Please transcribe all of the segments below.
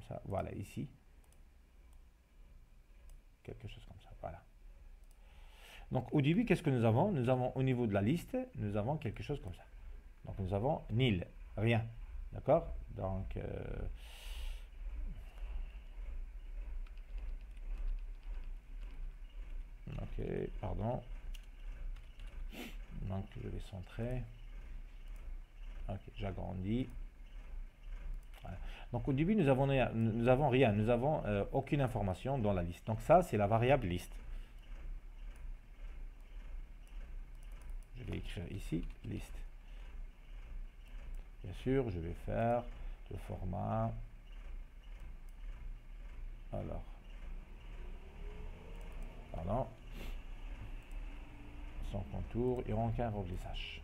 ça. Voilà, ici. Quelque chose comme ça. Voilà. Donc, au début, qu'est-ce que nous avons? Nous avons au niveau de la liste, nous avons quelque chose comme ça. Donc, nous avons nil, rien. D'accord? Donc, ok, pardon. Donc, je vais centrer. Ok, j'agrandis. Voilà. Donc, au début, nous avons rien, nous avons aucune information dans la liste. Donc, ça, c'est la variable liste. Je vais écrire ici liste. Bien sûr, je vais faire le format. Alors, pardon, sans contour et aucun remplissage.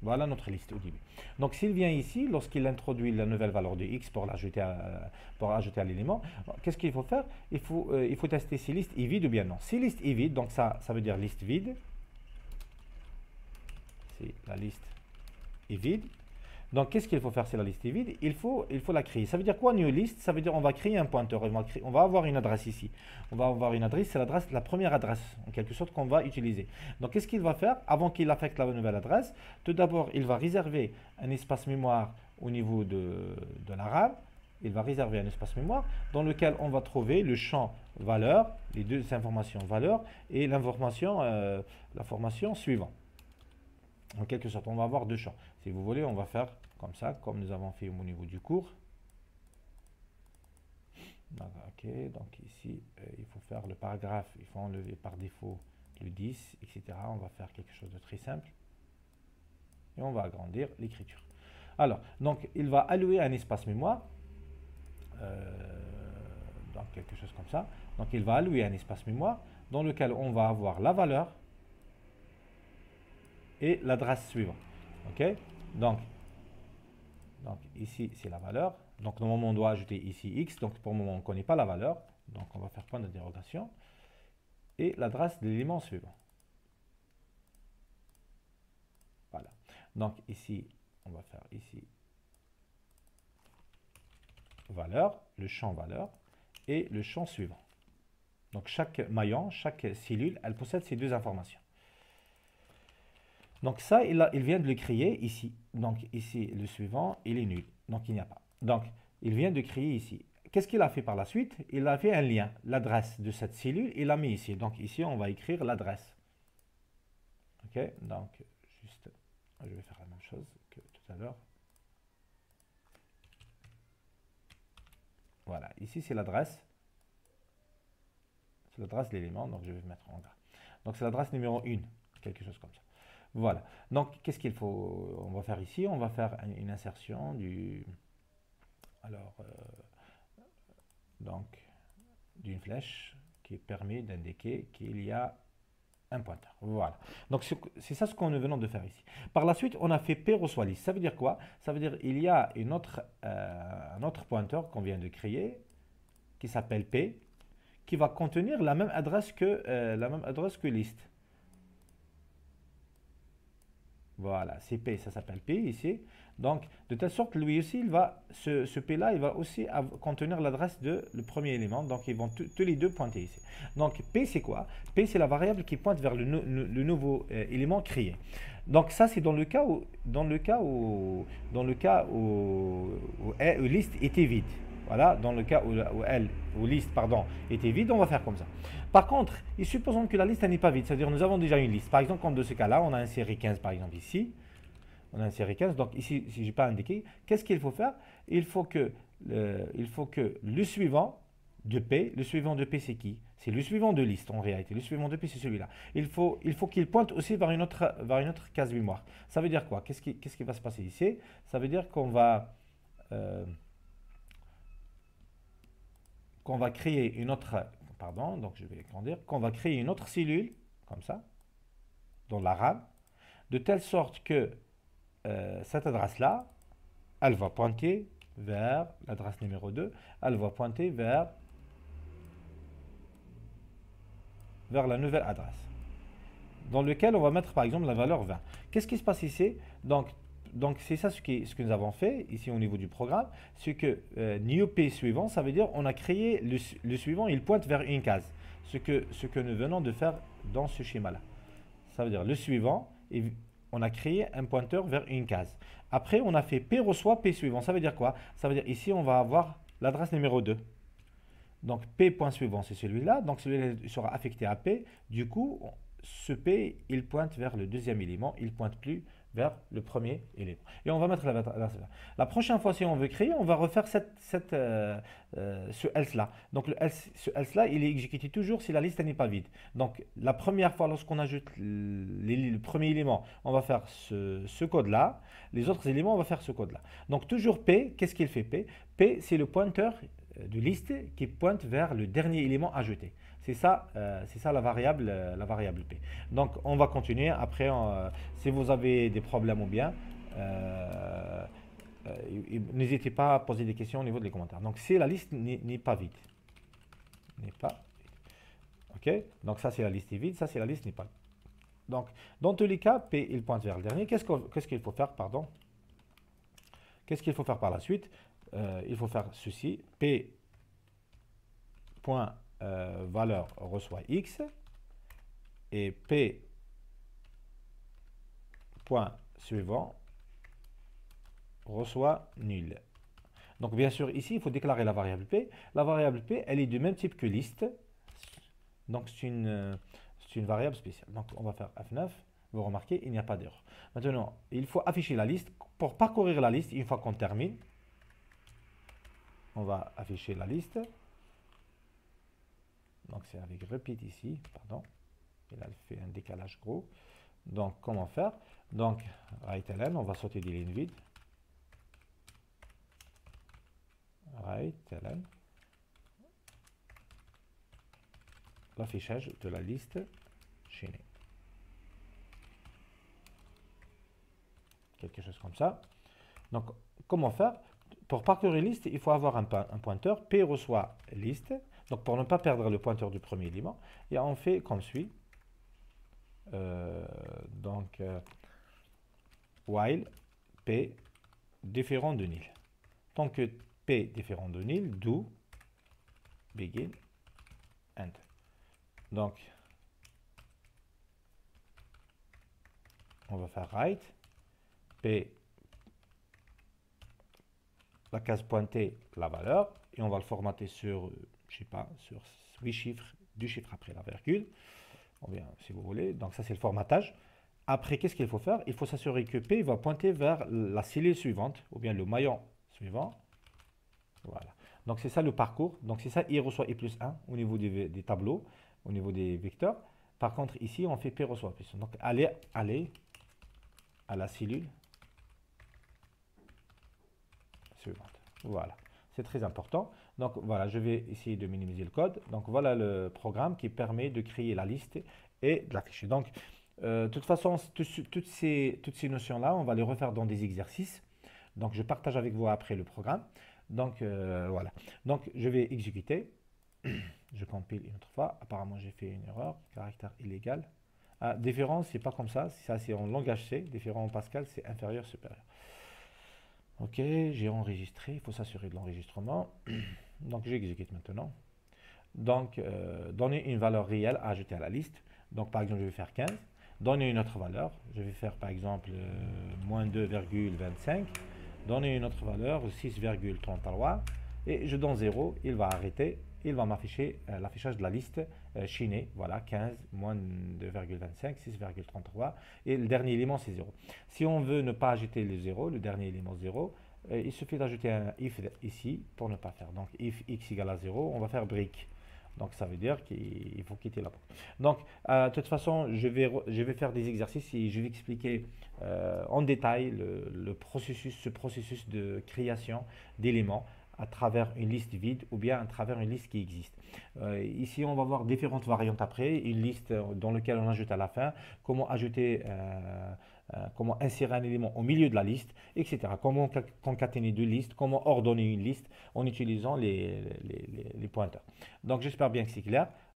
Voilà notre liste au début. Donc s'il vient ici, lorsqu'il introduit la nouvelle valeur de x pour ajouter à l'élément, qu'est-ce qu'il faut faire? Il faut tester si liste est vide ou bien non. Si liste est vide, donc ça veut dire liste vide. Si la liste est vide. Donc qu'est-ce qu'il faut faire si la liste est vide? Il faut la créer. Ça veut dire quoi new list? Ça veut dire on va créer un pointeur. On va avoir une adresse ici. On va avoir une adresse, c'est la première adresse en quelque sorte qu'on va utiliser. Donc qu'est-ce qu'il va faire avant qu'il affecte la nouvelle adresse? Tout d'abord, il va réserver un espace mémoire au niveau de la RAM. Il va réserver un espace mémoire dans lequel on va trouver le champ valeur, les deux informations valeur et l'information, la formation suivante. En quelque sorte, on va avoir deux champs. Si vous voulez, on va faire comme ça, comme nous avons fait au niveau du cours. Ok, donc ici, il faut faire le paragraphe, il faut enlever par défaut le 10, etc. On va faire quelque chose de très simple. Et on va agrandir l'écriture. Alors, donc, il va allouer un espace mémoire. Donc, quelque chose comme ça. Donc, il va allouer un espace mémoire dans lequel on va avoir la valeur et l'adresse suivante. Ok, donc ici c'est la valeur. Donc normalement on doit ajouter ici x. Donc pour le moment on ne connaît pas la valeur. Donc on va faire point d'interrogation et l'adresse de l'élément suivant. Voilà. Donc ici on va faire ici valeur, le champ valeur et le champ suivant. Donc chaque maillon, chaque cellule, elle possède ces deux informations. Donc ça, il vient de le créer ici. Donc ici, le suivant, il est nul. Donc il n'y a pas. Donc il vient de créer ici. Qu'est-ce qu'il a fait par la suite? Il a fait un lien. L'adresse de cette cellule, il l'a mis ici. Donc ici, on va écrire l'adresse. Ok, donc juste, je vais faire la même chose que tout à l'heure. Voilà, ici c'est l'adresse. C'est l'adresse de l'élément, donc je vais mettre en gras. Donc c'est l'adresse numéro 1, quelque chose comme ça. Voilà. Donc, qu'est-ce qu'il faut? On va faire ici, on va faire une insertion du, alors, donc, d'une flèche qui permet d'indiquer qu'il y a un pointeur. Voilà. Donc, c'est ça ce qu'on venons de faire ici. Par la suite, on a fait P reçoit liste. Ça veut dire quoi? Ça veut dire il y a un autre pointeur qu'on vient de créer qui s'appelle P, qui va contenir la même adresse que liste. Voilà, c'est P, ça s'appelle P ici. Donc, de telle sorte, lui aussi, ce P-là, il va aussi contenir l'adresse de le premier élément. Donc, ils vont tous les deux pointer ici. Donc, P, c'est quoi? P, c'est la variable qui pointe vers le nouveau élément créé. Donc, ça, c'est dans le cas où liste était vide. Voilà, dans le cas où liste, pardon, était vide, on va faire comme ça. Par contre, supposons que la liste n'est pas vide, c'est-à-dire nous avons déjà une liste. Par exemple, comme de ce cas-là, on a inséré 15 par exemple ici. On a inséré 15, donc ici, si je n'ai pas indiqué, qu'est-ce qu'il faut faire? Il faut que le suivant de P, c'est qui? C'est le suivant de liste en réalité. Le suivant de P, c'est celui-là. Il faut qu'il pointe aussi vers une autre case mémoire. Ça veut dire quoi? Qu'est-ce qui va se passer ici? Ça veut dire qu'on va créer une autre, pardon, donc je vais grandir, qu'on va créer une autre cellule, comme ça, dans la RAM, de telle sorte que cette adresse-là, elle va pointer vers l'adresse numéro 2, elle va pointer vers la nouvelle adresse, dans lequel on va mettre par exemple la valeur 20. Qu'est-ce qui se passe ici? Donc, Donc c'est ça ce que nous avons fait ici au niveau du programme, c'est que new P suivant, ça veut dire on a créé le suivant, il pointe vers une case, ce que nous venons de faire dans ce schéma-là. Ça veut dire le suivant, et on a créé un pointeur vers une case. Après, on a fait P reçoit P suivant. Ça veut dire quoi? Ça veut dire ici, on va avoir l'adresse numéro 2. Donc P point suivant, c'est celui-là. Donc celui-là sera affecté à P. Du coup, ce P, il pointe vers le deuxième élément. Il ne pointe plus vers le premier élément. Et on va mettre la prochaine fois, si on veut créer, on va refaire ce else-là. Donc ce else-là, il est exécuté toujours si la liste n'est pas vide. Donc la première fois, lorsqu'on ajoute le premier élément, on va faire ce code-là. Les autres éléments, on va faire ce code-là. Donc toujours P, qu'est-ce qu'il fait P? P, c'est le pointeur de liste qui pointe vers le dernier élément ajouté. C'est ça la variable P. Donc, on va continuer. Après, si vous avez des problèmes ou bien, n'hésitez pas à poser des questions au niveau des commentaires. Donc, si la liste n'est pas vide. N'est pas vide. OK? Donc, ça, c'est la liste est vide. Ça, c'est la liste n'est pas vide. Donc, dans tous les cas, P, il pointe vers le dernier. Qu'est-ce qu'il faut faire? Pardon. Qu'est-ce qu'il faut faire par la suite? Il faut faire ceci. P point valeur reçoit X et P point suivant reçoit nul. Donc bien sûr ici il faut déclarer la variable P. La variable P elle est du même type que liste. Donc c'est une variable spéciale. Donc on va faire F9. Vous remarquez il n'y a pas d'erreur. Maintenant il faut afficher la liste. Pour parcourir la liste une fois qu'on termine, on va afficher la liste. Donc c'est avec repeat ici, pardon. Il a fait un décalage gros. Donc comment faire? Donc write-ln, on va sauter des lignes vides. Write-ln. L'affichage de la liste chaînée. Quelque chose comme ça. Donc comment faire? Pour parcourir une liste, il faut avoir un pointeur. P reçoit liste. Donc pour ne pas perdre le pointeur du premier élément, et on fait comme suit. While P différent de nil. Tant que P différent de nil, do begin end. Donc on va faire write P, la case pointée, la valeur, et on va le formater sur, je sais pas, sur 8 chiffres, 2 chiffres après la virgule, ou bien si vous voulez. Donc ça c'est le formatage. Après, qu'est-ce qu'il faut faire? Il faut s'assurer que P va pointer vers la cellule suivante, ou bien le maillon suivant. Voilà. Donc c'est ça le parcours. Donc c'est ça, I reçoit I plus 1 au niveau des tableaux, au niveau des vecteurs. Par contre, ici, on fait P reçoit plus 1. Donc aller à la cellule suivante. Voilà. C'est très important. Donc voilà, je vais essayer de minimiser le code. Donc voilà le programme qui permet de créer la liste et de l'afficher. Donc de toute façon, toutes ces notions-là, on va les refaire dans des exercices. Donc je partage avec vous après le programme. Donc voilà. Donc je vais exécuter. Je compile une autre fois. Apparemment, j'ai fait une erreur. Caractère illégal. Ah, différence, c'est pas comme ça. Ça, c'est en langage C. Différent en Pascal, c'est inférieur, supérieur. Ok, j'ai enregistré. Il faut s'assurer de l'enregistrement. Donc j'exécute maintenant. Donc donner une valeur réelle à ajouter à la liste. Donc par exemple, je vais faire 15. Donner une autre valeur. Je vais faire par exemple moins 2,25. Donner une autre valeur, 6,33. Et je donne 0. Il va arrêter. Il va m'afficher l'affichage de la liste chaînée. Voilà, 15, moins 2,25, 6,33. Et le dernier élément, c'est 0. Si on veut ne pas ajouter le 0, le dernier élément 0, il suffit d'ajouter un if ici pour ne pas faire. Donc, if x égale à 0, on va faire break. Donc, ça veut dire qu'il faut quitter la porte. Donc, de toute façon, je vais faire des exercices et je vais expliquer en détail ce processus de création d'éléments à travers une liste vide ou bien à travers une liste qui existe. Ici, on va voir différentes variantes après. Une liste dans laquelle on ajoute à la fin, comment ajouter, comment insérer un élément au milieu de la liste, etc. Comment concaténer deux listes, comment ordonner une liste en utilisant les pointeurs. Donc, j'espère bien que c'est clair.